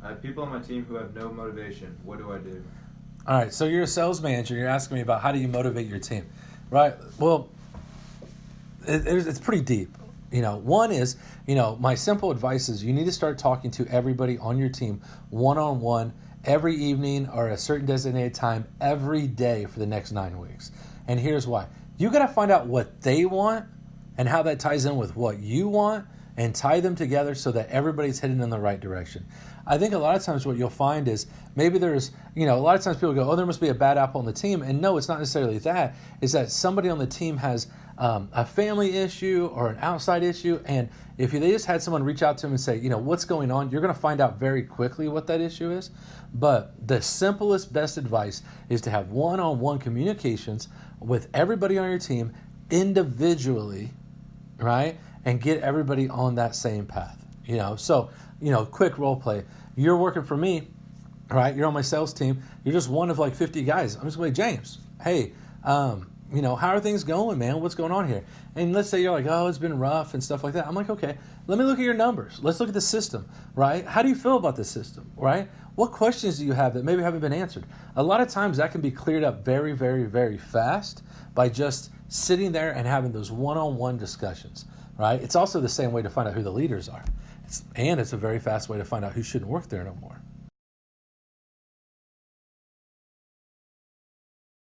I have people on my team who have no motivation. What do I do? All right, so you're a sales manager. You're asking me about how do you motivate your team, right? Well, it's pretty deep. One is, my simple advice is you need to start talking to everybody on your team one-on-one every evening or a certain designated time every day for the next 9 weeks. And here's why. You got to find out what they want and how that ties in with what you want and tie them together so that everybody's heading in the right direction. I think a lot of times what you'll find is maybe there's, a lot of times people go, oh, there must be a bad apple on the team. And no, it's not necessarily that. It's that somebody on the team has a family issue or an outside issue. And if they just had someone reach out to them and say, what's going on, you're going to find out very quickly what that issue is. But the simplest, best advice is to have one-on-one communications with everybody on your team individually, right? And get everybody on that same path, So, quick role play. You're working for me, right? You're on my sales team. You're just one of like 50 guys. I'm just going to say, James, hey, how are things going, man? What's going on here? And let's say you're like, oh, it's been rough and stuff like that. I'm like, okay, let me look at your numbers. Let's look at the system, right? How do you feel about the system, right? What questions do you have that maybe haven't been answered? A lot of times that can be cleared up very, very, very fast by just sitting there and having those one-on-one discussions, right? It's also the same way to find out who the leaders are. It's a very fast way to find out who shouldn't work there no more.